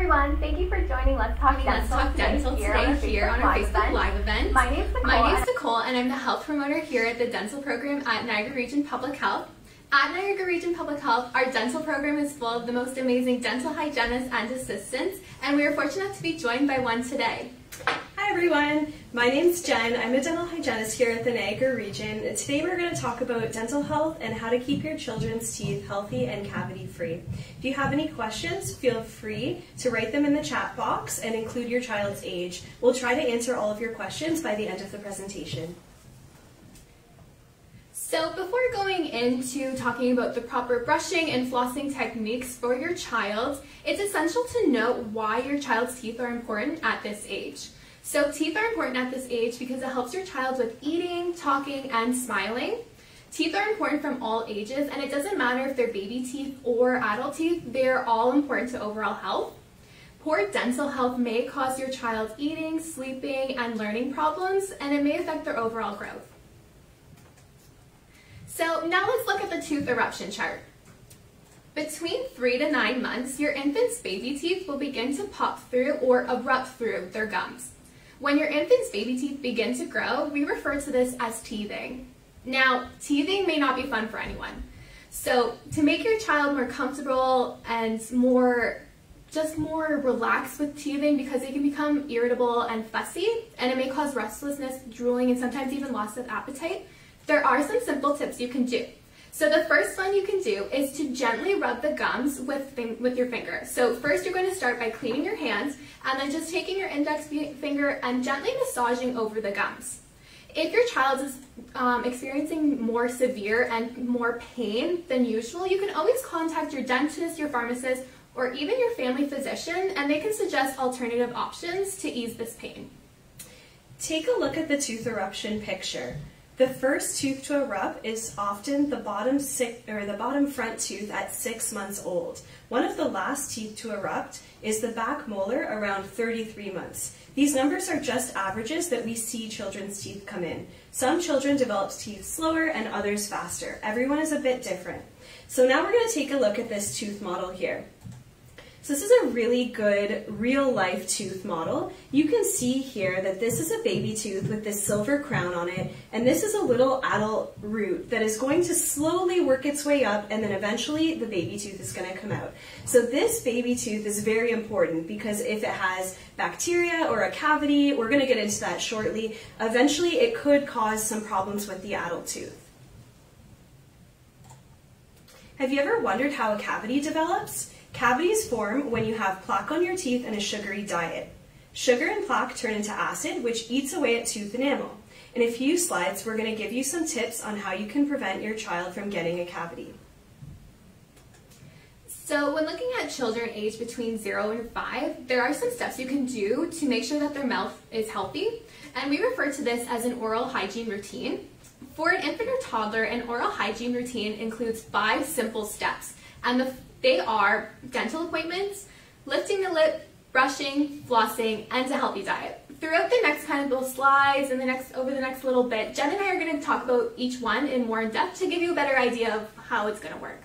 everyone, thank you for joining Let's Talk Dental today here on our Facebook Live event. My name is Nicole and I'm the health promoter here at the dental program at Niagara Region Public Health. At Niagara Region Public Health, our dental program is full of the most amazing dental hygienists and assistants, and we are fortunate to be joined by one today. Hi everyone, my name's Jen. I'm a dental hygienist here at the Niagara Region. Today we're going to talk about dental health and how to keep your children's teeth healthy and cavity-free. If you have any questions, feel free to write them in the chat box and include your child's age. We'll try to answer all of your questions by the end of the presentation. So before going into talking about the proper brushing and flossing techniques for your child, it's essential to note why your child's teeth are important at this age. So teeth are important at this age because it helps your child with eating, talking, and smiling. Teeth are important from all ages, and it doesn't matter if they're baby teeth or adult teeth, they're all important to overall health. Poor dental health may cause your child's eating, sleeping, and learning problems, and it may affect their overall growth. So now let's look at the tooth eruption chart. Between 3 to 9 months, your infant's baby teeth will begin to pop through or erupt through their gums. When your infant's baby teeth begin to grow, we refer to this as teething. Now, teething may not be fun for anyone. So to make your child more comfortable and more relaxed with teething, because it can become irritable and fussy, and it may cause restlessness, drooling, and sometimes even loss of appetite, there are some simple tips you can do. So the first one you can do is to gently rub the gums with your finger. So first you're going to start by cleaning your hands and then just taking your index finger and gently massaging over the gums. If your child is experiencing more severe and more pain than usual, you can always contact your dentist, your pharmacist, or even your family physician, and they can suggest alternative options to ease this pain. Take a look at the tooth eruption picture. The first tooth to erupt is often the bottom front tooth at 6 months old. One of the last teeth to erupt is the back molar around 33 months. These numbers are just averages that we see children's teeth come in. Some children develop teeth slower and others faster. Everyone is a bit different. So now we're going to take a look at this tooth model here. So this is a really good real-life tooth model. You can see here that this is a baby tooth with this silver crown on it, and this is a little adult root that is going to slowly work its way up, and then eventually the baby tooth is going to come out. So this baby tooth is very important because if it has bacteria or a cavity, we're going to get into that shortly, eventually it could cause some problems with the adult tooth. Have you ever wondered how a cavity develops? Cavities form when you have plaque on your teeth and a sugary diet. Sugar and plaque turn into acid, which eats away at tooth enamel. In a few slides, we're going to give you some tips on how you can prevent your child from getting a cavity. So when looking at children aged between 0 and 5, there are some steps you can do to make sure that their mouth is healthy, and we refer to this as an oral hygiene routine. For an infant or toddler, an oral hygiene routine includes 5 simple steps, and they are dental appointments, lifting the lip, brushing, flossing, and a healthy diet. Throughout the next kind of little slides and over the next little bit, Jen and I are going to talk about each one in more depth to give you a better idea of how it's going to work.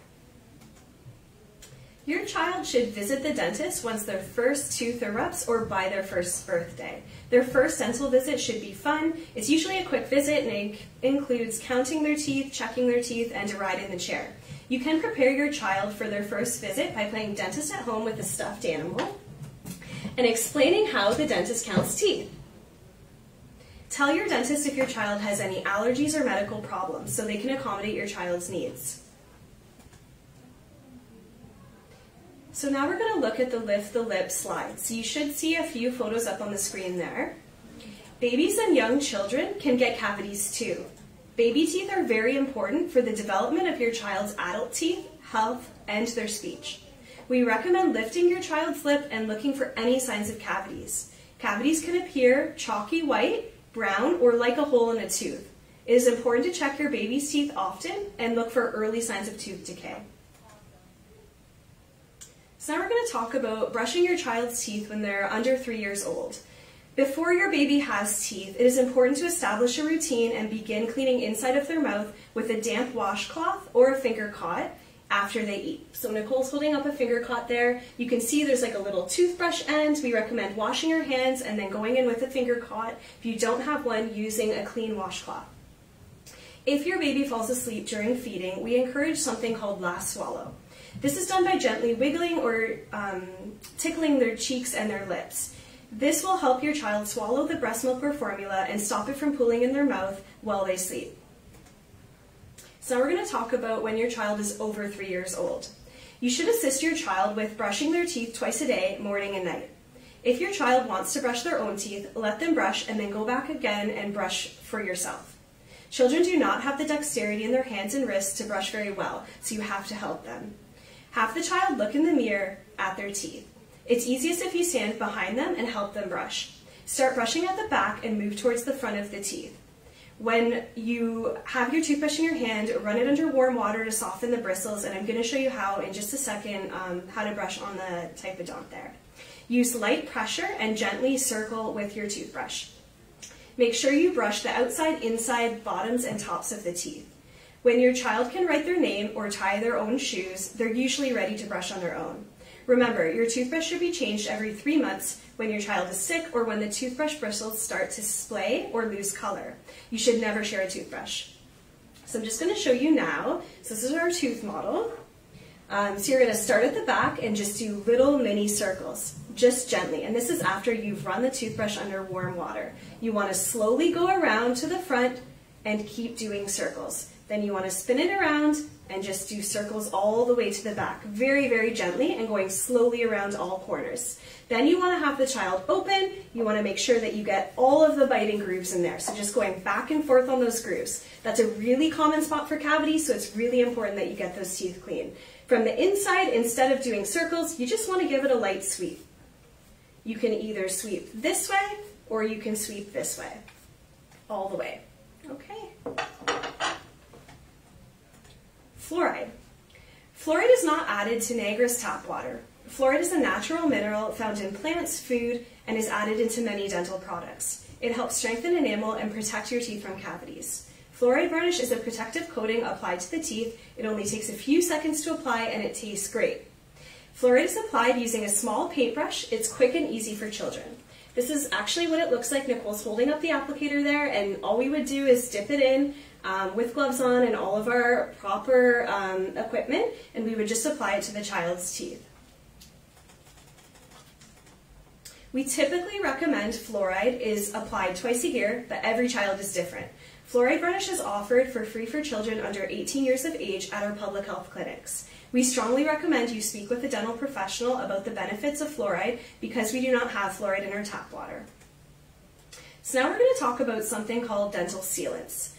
Your child should visit the dentist once their first tooth erupts or by their first birthday. Their first dental visit should be fun. It's usually a quick visit and it includes counting their teeth, checking their teeth, and a ride in the chair. You can prepare your child for their first visit by playing dentist at home with a stuffed animal and explaining how the dentist counts teeth. Tell your dentist if your child has any allergies or medical problems so they can accommodate your child's needs. So now we're going to look at the lift the lip slide. So you should see a few photos up on the screen there. Babies and young children can get cavities too. Baby teeth are very important for the development of your child's adult teeth, health, and their speech. We recommend lifting your child's lip and looking for any signs of cavities. Cavities can appear chalky white, brown, or like a hole in a tooth. It is important to check your baby's teeth often and look for early signs of tooth decay. So now we're going to talk about brushing your child's teeth when they're under 3 years old. Before your baby has teeth, it is important to establish a routine and begin cleaning inside of their mouth with a damp washcloth or a finger cot after they eat. So Nicole's holding up a finger cot there. You can see there's like a little toothbrush end. We recommend washing your hands and then going in with a finger cot. If you don't have one, using a clean washcloth. If your baby falls asleep during feeding, we encourage something called last swallow. This is done by gently wiggling or tickling their cheeks and their lips. This will help your child swallow the breast milk or formula and stop it from pooling in their mouth while they sleep. So now we're going to talk about when your child is over 3 years old. You should assist your child with brushing their teeth twice a day, morning and night. If your child wants to brush their own teeth, let them brush and then go back again and brush for yourself. Children do not have the dexterity in their hands and wrists to brush very well, so you have to help them. Have the child look in the mirror at their teeth. It's easiest if you stand behind them and help them brush. Start brushing at the back and move towards the front of the teeth. When you have your toothbrush in your hand, run it under warm water to soften the bristles, and I'm going to show you how in just a second how to brush on the typodont there. Use light pressure and gently circle with your toothbrush. Make sure you brush the outside, inside, bottoms, and tops of the teeth. When your child can write their name or tie their own shoes, they're usually ready to brush on their own. Remember, your toothbrush should be changed every 3 months when your child is sick or when the toothbrush bristles start to splay or lose color. You should never share a toothbrush. So I'm just going to show you now. So this is our tooth model. So you're going to start at the back and just do little mini circles, just gently. And this is after you've run the toothbrush under warm water. You want to slowly go around to the front and keep doing circles. Then you want to spin it around and just do circles all the way to the back, very, very gently and going slowly around all corners. Then you want to have the child open. You want to make sure that you get all of the biting grooves in there. So just going back and forth on those grooves. That's a really common spot for cavities, so it's really important that you get those teeth clean. From the inside, instead of doing circles, you just want to give it a light sweep. You can either sweep this way or you can sweep this way, all the way. Okay. Fluoride. Fluoride is not added to Niagara's tap water. Fluoride is a natural mineral found in plants, food, and is added into many dental products. It helps strengthen enamel and protect your teeth from cavities. Fluoride varnish is a protective coating applied to the teeth. It only takes a few seconds to apply and it tastes great. Fluoride is applied using a small paintbrush. It's quick and easy for children. This is actually what it looks like. Nicole's holding up the applicator there, and all we would do is dip it in with gloves on and all of our proper equipment, and we would just apply it to the child's teeth. We typically recommend fluoride is applied twice a year, but every child is different. Fluoride varnish is offered for free for children under 18 years of age at our public health clinics. We strongly recommend you speak with a dental professional about the benefits of fluoride because we do not have fluoride in our tap water. So now we're going to talk about something called dental sealants.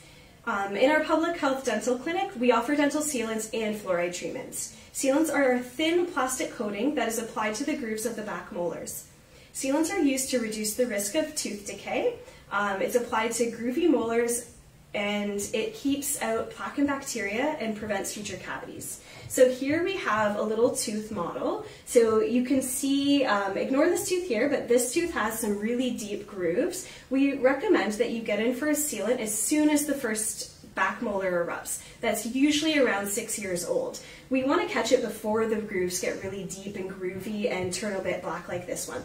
In our public health dental clinic, we offer dental sealants and fluoride treatments. Sealants are a thin plastic coating that is applied to the grooves of the back molars. Sealants are used to reduce the risk of tooth decay. It's applied to groovy molars, and it keeps out plaque and bacteria and prevents future cavities. So here we have a little tooth model. So you can see, ignore this tooth here, but this tooth has some really deep grooves. We recommend that you get in for a sealant as soon as the first back molar erupts. That's usually around 6 years old. We want to catch it before the grooves get really deep and groovy and turn a bit black like this one.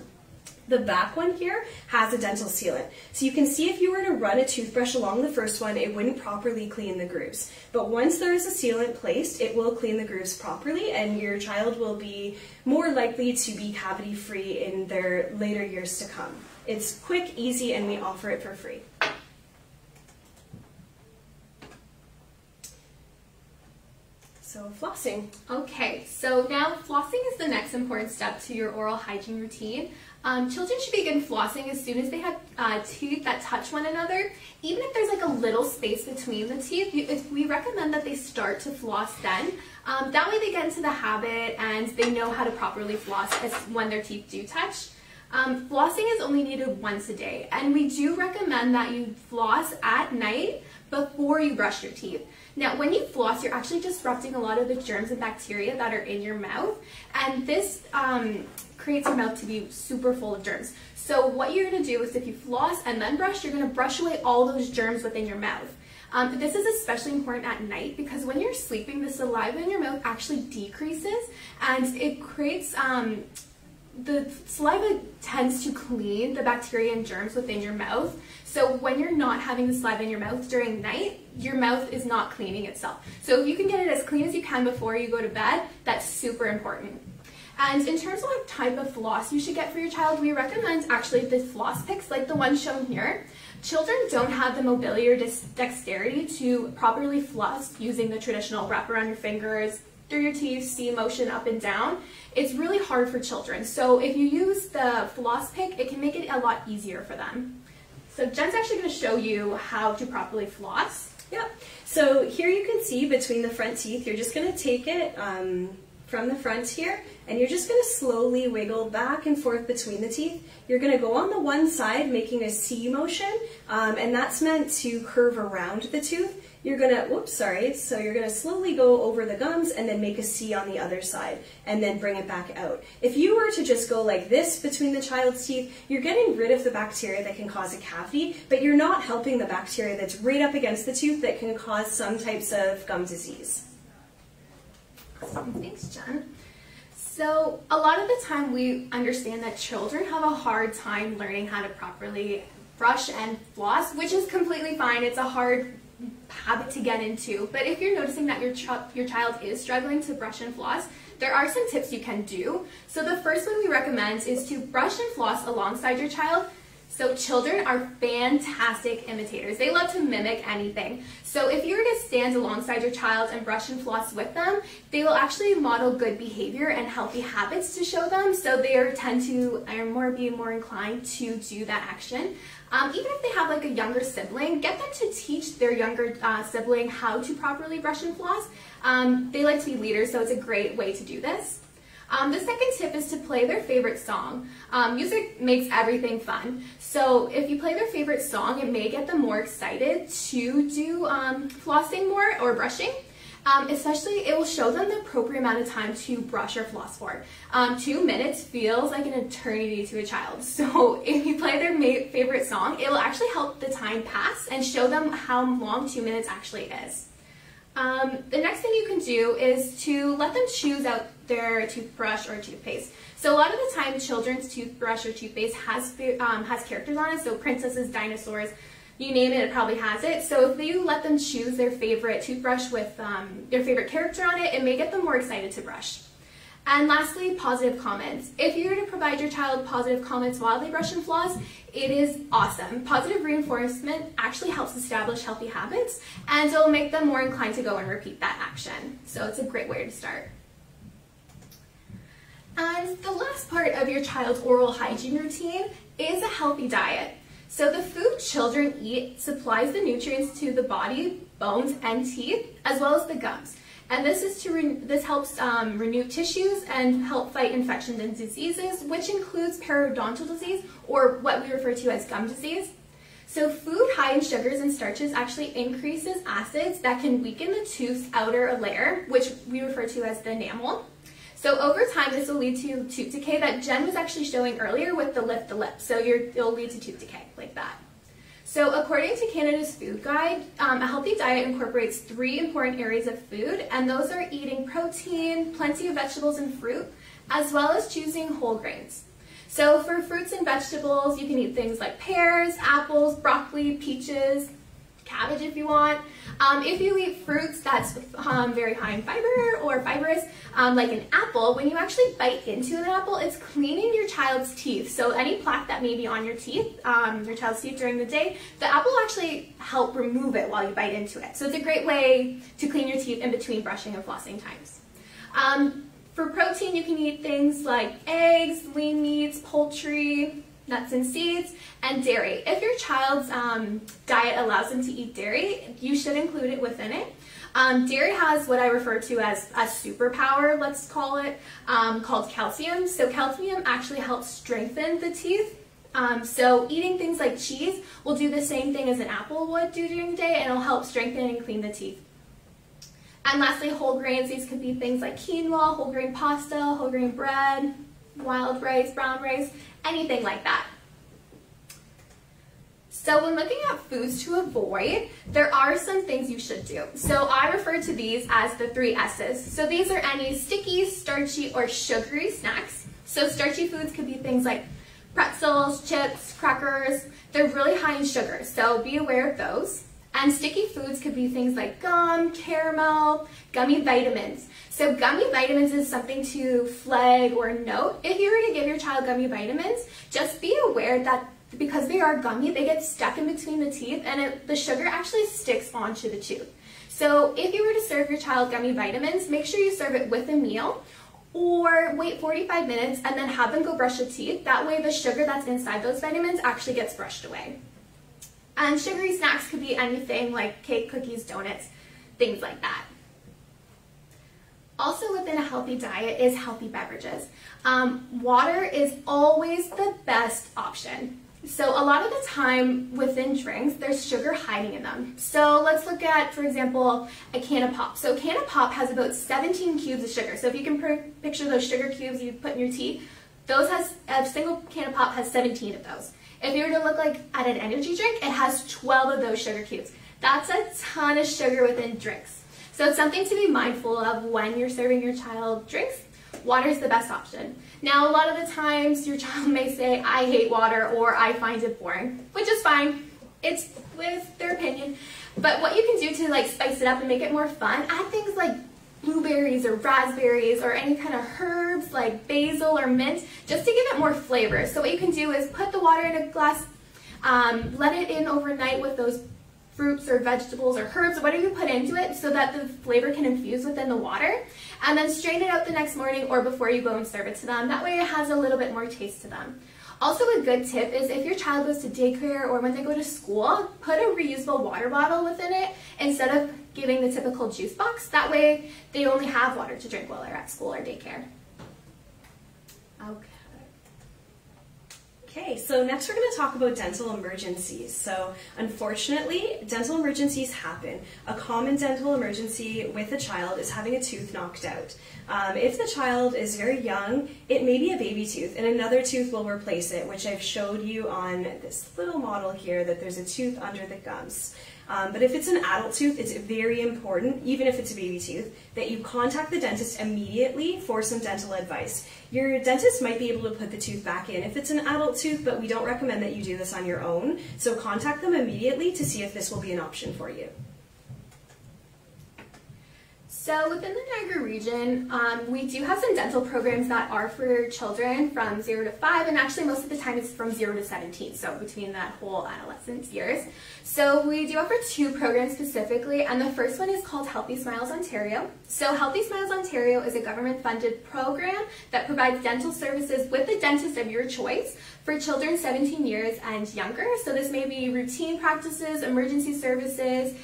The back one here has a dental sealant. So you can see if you were to run a toothbrush along the first one, it wouldn't properly clean the grooves. But once there is a sealant placed, it will clean the grooves properly, and your child will be more likely to be cavity free in their later years to come. It's quick, easy, and we offer it for free. So flossing. Okay, so now flossing is the next important step to your oral hygiene routine. Children should begin flossing as soon as they have teeth that touch one another. Even if there's like a little space between the teeth, we recommend that they start to floss then. That way they get into the habit and they know how to properly floss when their teeth do touch. Flossing is only needed once a day, and we do recommend that you floss at night before you brush your teeth. Now, when you floss, you're actually disrupting a lot of the germs and bacteria that are in your mouth, and this creates your mouth to be super full of germs. So what you're going to do is if you floss and then brush, you're going to brush away all those germs within your mouth. This is especially important at night because when you're sleeping, the saliva in your mouth actually decreases, and it creates, the saliva tends to clean the bacteria and germs within your mouth. So when you're not having the saliva in your mouth during night, your mouth is not cleaning itself. So if you can get it as clean as you can before you go to bed, that's super important. And in terms of what type of floss you should get for your child, we recommend actually the floss picks like the one shown here. Children don't have the mobility or dexterity to properly floss using the traditional wrap around your fingers, through your teeth, C motion up and down. It's really hard for children. So if you use the floss pick, it can make it a lot easier for them. So Jen's actually going to show you how to properly floss. Yep. So here you can see between the front teeth, you're just going to take it from the front here, and you're just going to slowly wiggle back and forth between the teeth. You're going to go on the one side making a C motion, and that's meant to curve around the tooth. You're going to, so you're going to slowly go over the gums and then make a C on the other side and then bring it back out. If you were to just go like this between the child's teeth, you're getting rid of the bacteria that can cause a cavity, but you're not helping the bacteria that's right up against the tooth that can cause some types of gum disease. Awesome. Thanks, Jen. So a lot of the time we understand that children have a hard time learning how to properly brush and floss, which is completely fine. It's a hard habit to get into, but if you're noticing that your child is struggling to brush and floss, there are some tips you can do. So the first one we recommend is to brush and floss alongside your child. So children are fantastic imitators. They love to mimic anything. So if you were to stand alongside your child and brush and floss with them, they will actually model good behavior and healthy habits to show them. So they tend to be more inclined to do that action. Even if they have like a younger sibling, get them to teach their younger sibling how to properly brush and floss. They like to be leaders, so it's a great way to do this. The second tip is to play their favorite song. Music makes everything fun. So if you play their favorite song, it may get them more excited to do flossing more or brushing. Especially, it will show them the appropriate amount of time to brush or floss for. 2 minutes feels like an eternity to a child. So if you play their favorite song, it will actually help the time pass and show them how long 2 minutes actually is. The next thing you can do is to let them choose out their toothbrush or toothpaste. So a lot of the time, children's toothbrush or toothpaste has characters on it, so princesses, dinosaurs, you name it, it probably has it. So if you let them choose their favorite toothbrush with their favorite character on it, it may get them more excited to brush. And lastly, positive comments. If you were to provide your child positive comments while they brush and floss, it is awesome. Positive reinforcement actually helps establish healthy habits, and it'll make them more inclined to go and repeat that action. So it's a great way to start. And the last part of your child's oral hygiene routine is a healthy diet. So the food children eat supplies the nutrients to the body, bones, and teeth, as well as the gums. And this helps renew tissues and help fight infections and diseases, which includes periodontal disease, or what we refer to as gum disease. So food high in sugars and starches actually increases acids that can weaken the tooth's outer layer, which we refer to as the enamel. So over time, this will lead to tooth decay that Jen was actually showing earlier with the lift the lip. So it'll lead to tooth decay like that. So according to Canada's Food Guide, a healthy diet incorporates 3 important areas of food, and those are eating protein, plenty of vegetables and fruit, as well as choosing whole grains. So for fruits and vegetables, you can eat things like pears, apples, broccoli, peaches, cabbage if you want. If you eat fruits that's very high in fiber or fibrous, like an apple, when you actually bite into an apple, it's cleaning your child's teeth. So any plaque that may be on your teeth, your child's teeth during the day, the apple will actually help remove it while you bite into it. So it's a great way to clean your teeth in between brushing and flossing times. For protein, you can eat things like eggs, lean meats, poultry, nuts and seeds, and dairy. If your child's diet allows them to eat dairy, you should include it within it. Dairy has what I refer to as a superpower, let's call it, called calcium. So calcium actually helps strengthen the teeth. So eating things like cheese will do the same thing as an apple would do during the day, and it'll help strengthen and clean the teeth. And lastly, whole grains. These could be things like quinoa, whole grain pasta, whole grain bread, wild rice, brown rice, anything like that. So when looking at foods to avoid, there are some things you should do. So I refer to these as the 3 S's. So these are any sticky, starchy, or sugary snacks. So starchy foods could be things like pretzels, chips, crackers. They're really high in sugar, so be aware of those. And sticky foods could be things like gum, caramel, gummy vitamins. So gummy vitamins is something to flag or note. If you were to give your child gummy vitamins, just be aware that because they are gummy, they get stuck in between the teeth and the sugar actually sticks onto the tooth. So if you were to serve your child gummy vitamins, make sure you serve it with a meal or wait 45 minutes and then have them go brush their teeth. That way the sugar that's inside those vitamins actually gets brushed away. And sugary snacks could be anything like cake, cookies, donuts, things like that. Also within a healthy diet is healthy beverages. Water is always the best option. So a lot of the time within drinks, there's sugar hiding in them. So let's look at, for example, a can of pop. So a can of pop has about 17 cubes of sugar. So if you can picture those sugar cubes you put in your tea, a single can of pop has 17 of those. If you were to look like at an energy drink, it has 12 of those sugar cubes. That's a ton of sugar within drinks. So it's something to be mindful of when you're serving your child drinks. Water is the best option. Now, a lot of the times your child may say, I hate water or I find it boring, which is fine. It's with their opinion. But what you can do to like spice it up and make it more fun, add things like blueberries or raspberries or any kind of herbs like basil or mint just to give it more flavor. So what you can do is put the water in a glass, let it in overnight with those fruits or vegetables or herbs or whatever you put into it so that the flavor can infuse within the water, and then strain it out the next morning or before you go and serve it to them. That way it has a little bit more taste to them. Also a good tip is if your child goes to daycare or when they go to school, put a reusable water bottle within it instead of giving the typical juice box. That way they only have water to drink while they're at school or daycare. Okay, so next we're going to talk about dental emergencies. So unfortunately, dental emergencies happen. A common dental emergency with a child is having a tooth knocked out. If the child is very young, it may be a baby tooth and another tooth will replace it, which I've showed you on this little model here that there's a tooth under the gums. But if it's an adult tooth, it's very important, even if it's a baby tooth, that you contact the dentist immediately for some dental advice. Your dentist might be able to put the tooth back in if it's an adult tooth, but we don't recommend that you do this on your own. So contact them immediately to see if this will be an option for you. So within the Niagara region, we do have some dental programs that are for children from 0 to 5, and actually most of the time it's from 0 to 17, so between that whole adolescence years. So we do offer 2 programs specifically, and the first one is called Healthy Smiles Ontario. So Healthy Smiles Ontario is a government-funded program that provides dental services with the dentist of your choice for children 17 years and younger. So this may be routine practices, emergency services,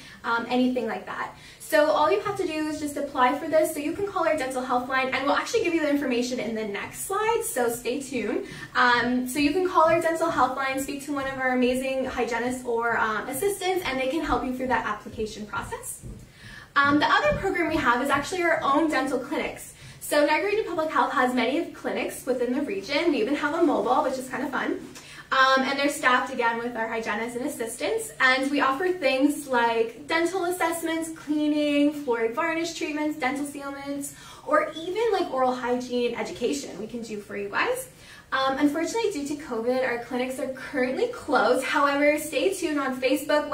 anything like that. So all you have to do is just apply for this. So you can call our dental health line, and we'll actually give you the information in the next slide, so stay tuned. So you can call our dental health line, speak to one of our amazing hygienists or assistants, and they can help you through that application process. The other program we have is actually our own dental clinics. So Niagara Region Public Health has many clinics within the region. We even have a mobile, which is kind of fun. And they're staffed again with our hygienists and assistants, and we offer things like dental assessments, cleaning, fluoride varnish treatments, dental sealants, or even like oral hygiene education we can do for you guys. Unfortunately, due to COVID, our clinics are currently closed. However, stay tuned on Facebook,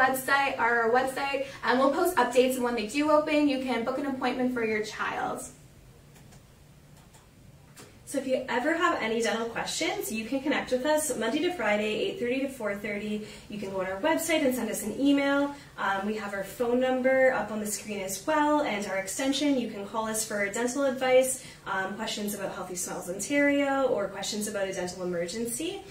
our website, and we'll post updates, and when they do open, you can book an appointment for your child. So if you ever have any dental questions, you can connect with us Monday to Friday, 8:30 to 4:30. You can go on our website and send us an email. We have our phone number up on the screen as well, and our extension. You can call us for dental advice, questions about Healthy Smiles Ontario, or questions about a dental emergency.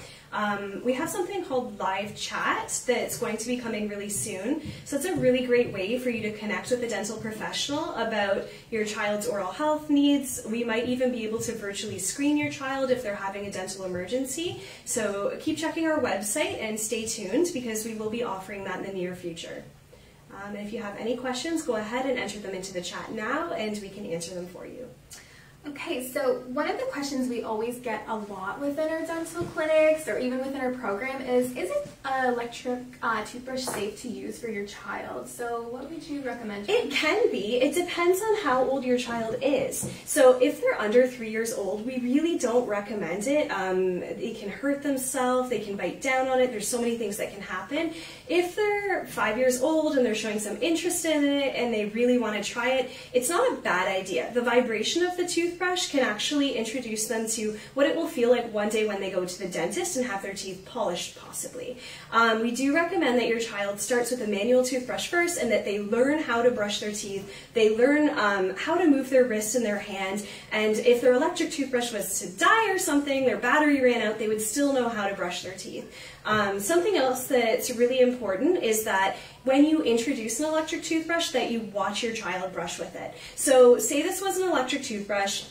We have something called live chat that's going to be coming really soon. So it's a really great way for you to connect with a dental professional about your child's oral health needs. We might even be able to virtually screen your child if they're having a dental emergency. So keep checking our website and stay tuned because we will be offering that in the near future. And if you have any questions, go ahead and enter them into the chat now and we can answer them for you. Okay, so one of the questions we always get a lot within our dental clinics or even within our program is it an electric toothbrush safe to use for your child? So what would you recommend? It can be. It depends on how old your child is. So if they're under 3 years old, we really don't recommend it. They can hurt themselves, they can bite down on it, there's so many things that can happen. If they're 5 years old and they're showing some interest in it and they really want to try it, it's not a bad idea. The vibration of the toothbrush can actually introduce them to what it will feel like one day when they go to the dentist and have their teeth polished, possibly. We do recommend that your child starts with a manual toothbrush first and that they learn how to brush their teeth, they learn how to move their wrist and their hand, and if their electric toothbrush was to die or something, their battery ran out, they would still know how to brush their teeth. Something else that's really important is that when you introduce an electric toothbrush, that you watch your child brush with it. So say this was an electric toothbrush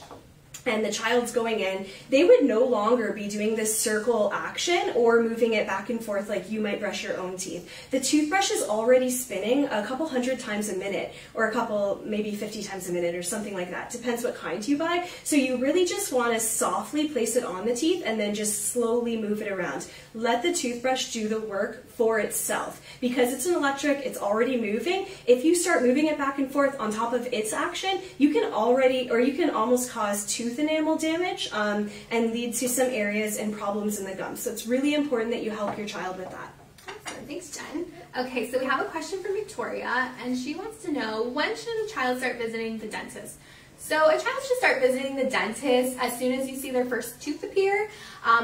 and the child's going in, they would no longer be doing this circle action or moving it back and forth like you might brush your own teeth. The toothbrush is already spinning a couple 100 times a minute, or a couple, maybe 50 times a minute or something like that. Depends what kind you buy. So you really just want to softly place it on the teeth and then just slowly move it around. Let the toothbrush do the work for itself. Because it's an electric, it's already moving. If you start moving it back and forth on top of its action, you can almost cause tooth enamel damage and lead to some areas and problems in the gums. So it's really important that you help your child with that. Awesome. Thanks, Jen. Okay, so we have a question from Victoria, and she wants to know, when should a child start visiting the dentist? So a child should start visiting the dentist as soon as you see their first tooth appear,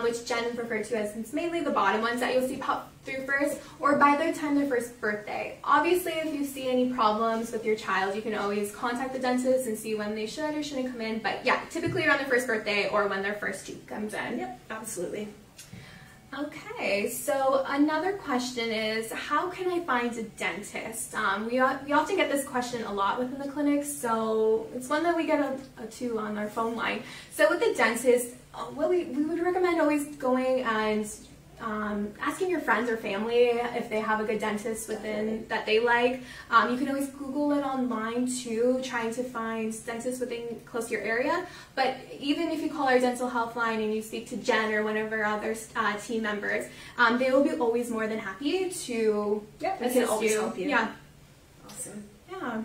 which Jen referred to as mainly the bottom ones that you'll see pop through first, or by the time their first birthday. Obviously, if you see any problems with your child, you can always contact the dentist and see when they should or shouldn't come in. But yeah, typically around their first birthday or when their first tooth comes in. Yep, absolutely. Okay, so another question is, how can I find a dentist? We often get this question a lot within the clinic, so it's one that we get to on our phone line. So with the dentist, we would recommend always going and asking your friends or family if they have a good dentist within that they like. You can always Google it online too, trying to find dentists within close to your area. But even if you call our dental health line and you speak to Jen or one of our other team members, they will be always more than happy to assist you. Help you. Yeah. Awesome. Yeah.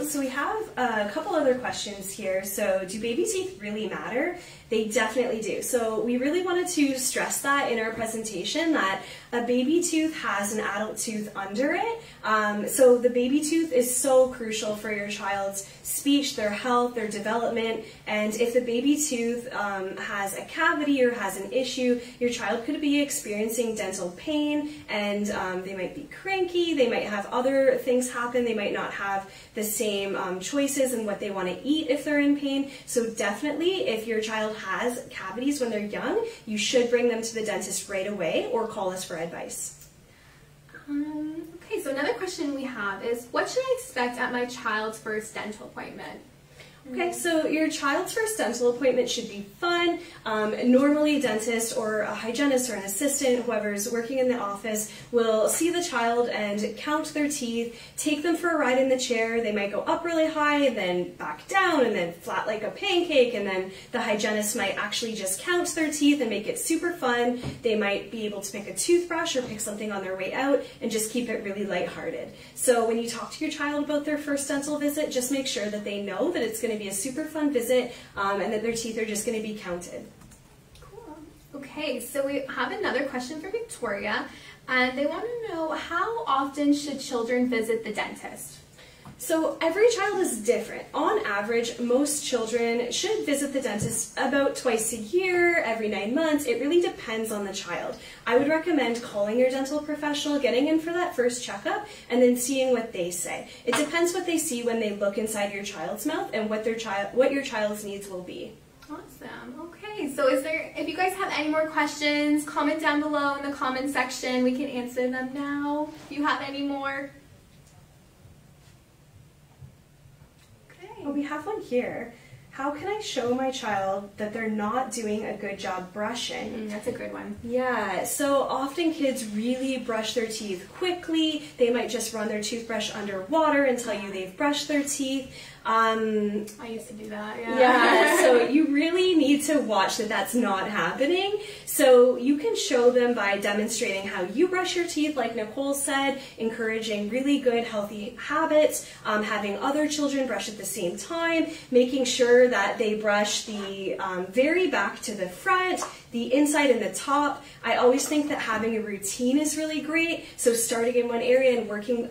So we have a couple other questions here. So do baby teeth really matter? They definitely do. So we really wanted to stress that in our presentation, that a baby tooth has an adult tooth under it. So the baby tooth is so crucial for your child's speech, their health, their development. And if the baby tooth has a cavity or has an issue, your child could be experiencing dental pain, and they might be cranky, they might have other things happen, they might not have the same choices in what they want to eat if they're in pain. So definitely, if your child has cavities when they're young, you should bring them to the dentist right away or call us for advice. Okay, so another question we have is, what should I expect at my child's first dental appointment? Okay, so your child's first dental appointment should be fun. Normally a dentist or a hygienist or an assistant, whoever's working in the office, will see the child and count their teeth, take them for a ride in the chair. They might go up really high and then back down and then flat like a pancake, and then the hygienist might actually just count their teeth and make it super fun. They might be able to pick a toothbrush or pick something on their way out and just keep it really lighthearted. So when you talk to your child about their first dental visit, just make sure that they know that it's going to be a super fun visit and that their teeth are just going to be counted. Cool. Okay, so we have another question for Victoria, and they want to know, how often should children visit the dentist? So every child is different. On average, most children should visit the dentist about twice a year, every 9 months. It really depends on the child. I would recommend calling your dental professional, getting in for that first checkup, and then seeing what they say. It depends what they see when they look inside your child's mouth and what your child's needs will be. Awesome. Okay, so if you guys have any more questions, comment down below in the comment section. We can answer them now if you have any more. Oh, we have one here. How can I show my child that they're not doing a good job brushing? That's a good one. Yeah, so often kids really brush their teeth quickly. They might just run their toothbrush under water and tell you they've brushed their teeth. I used to do that, yeah. Yeah, so you really need to watch that that's not happening. So you can show them by demonstrating how you brush your teeth, like Nicole said, encouraging really good healthy habits, having other children brush at the same time, making sure that they brush the very back to the front, the inside and the top. I always think that having a routine is really great. So starting in one area and working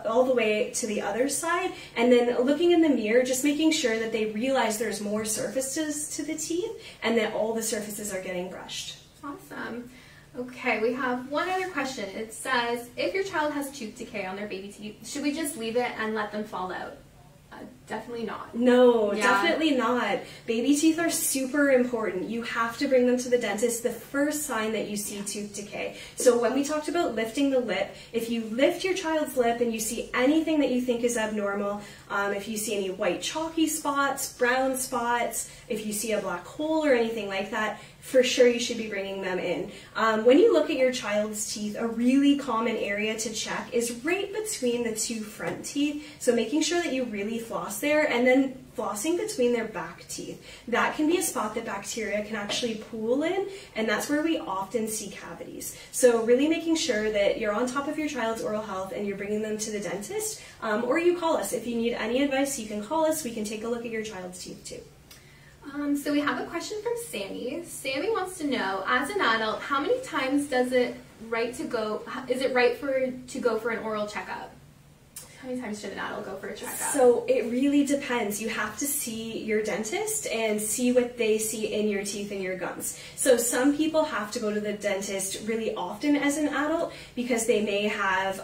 all the way to the other side, and then looking in the mirror, just making sure that they realize there's more surfaces to the teeth and that all the surfaces are getting brushed. Awesome. Okay, we have one other question. It says, if your child has tooth decay on their baby teeth, should we just leave it and let them fall out? Definitely not. No, Yeah. definitely not. Baby teeth are super important. You have to bring them to the dentist the first sign that you see tooth decay. So when we talked about lifting the lip, if you lift your child's lip and you see anything that you think is abnormal, if you see any white chalky spots, brown spots, if you see a black hole or anything like that, for sure you should be bringing them in. When you look at your child's teeth, a really common area to check is right between the two front teeth. So making sure that you really floss there, and then flossing between their back teeth. That can be a spot that bacteria can actually pool in, and that's where we often see cavities. So really making sure that you're on top of your child's oral health and you're bringing them to the dentist, or you call us. If you need any advice, you can call us. We can take a look at your child's teeth too. So we have a question from Sammy. Sammy wants to know, as an adult, how many times is it right to go for an oral checkup? How many times should an adult go for a checkup? So it really depends. You have to see your dentist and see what they see in your teeth and your gums. So some people have to go to the dentist really often as an adult because they may have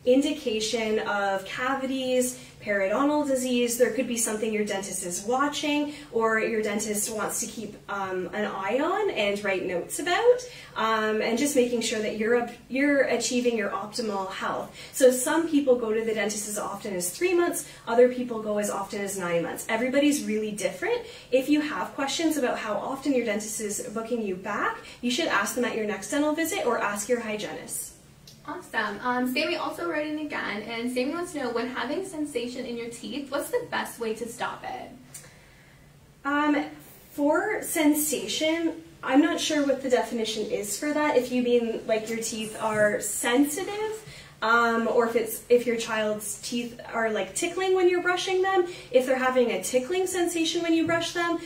indication of cavities, periodontal disease. There could be something your dentist is watching or your dentist wants to keep an eye on and write notes about, and just making sure that you're achieving your optimal health. So some people go to the dentist as often as 3 months, other people go as often as 9 months. Everybody's really different. If you have questions about how often your dentist is booking you back, you should ask them at your next dental visit or ask your hygienist. Awesome. Sammy also wrote in again, and Sammy wants to know, when having sensation in your teeth, what's the best way to stop it? For sensation, I'm not sure what the definition is for that. If you mean like your teeth are sensitive, or if your child's teeth are like tickling when you're brushing them. If they're having a tickling sensation when you brush them,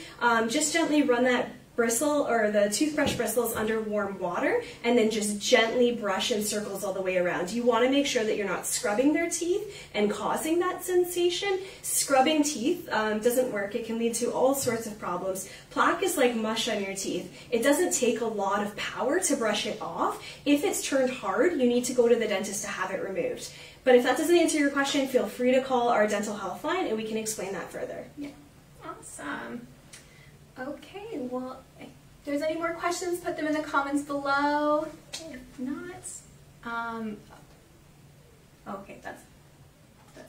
just gently run that bristle or the toothbrush bristles under warm water and then just gently brush in circles all the way around. You want to make sure that you're not scrubbing their teeth and causing that sensation. Scrubbing teeth doesn't work. It can lead to all sorts of problems. Plaque is like mush on your teeth. It doesn't take a lot of power to brush it off. If it's turned hard, you need to go to the dentist to have it removed. But if that doesn't answer your question, feel free to call our dental health line and we can explain that further. Yeah. Awesome. Okay, well, if there's any more questions, put them in the comments below. If not, okay, that's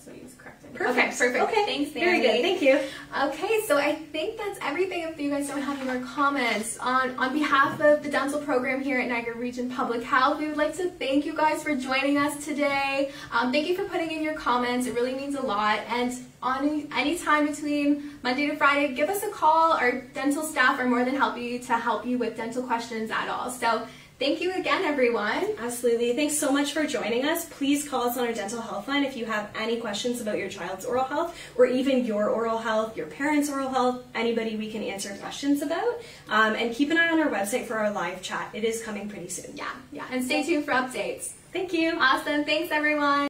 what he was correcting. Perfect. Okay, perfect. Okay, thanks, Sammy. very good. Thank you. Okay, so I think that's everything. If you guys don't have any more comments, on behalf of the dental program here at Niagara Region Public Health, we would like to thank you guys for joining us today. Thank you for putting in your comments. It really means a lot. And on any time between Monday to Friday, give us a call. Our dental staff are more than happy to help you with dental questions at all. So thank you again, everyone. Absolutely. Thanks so much for joining us. Please call us on our dental health line if you have any questions about your child's oral health or even your oral health, your parents' oral health, anybody we can answer questions about. And keep an eye on our website for our live chat. It is coming pretty soon. Yeah. And stay tuned for updates. Thank you. Awesome. Thanks, everyone.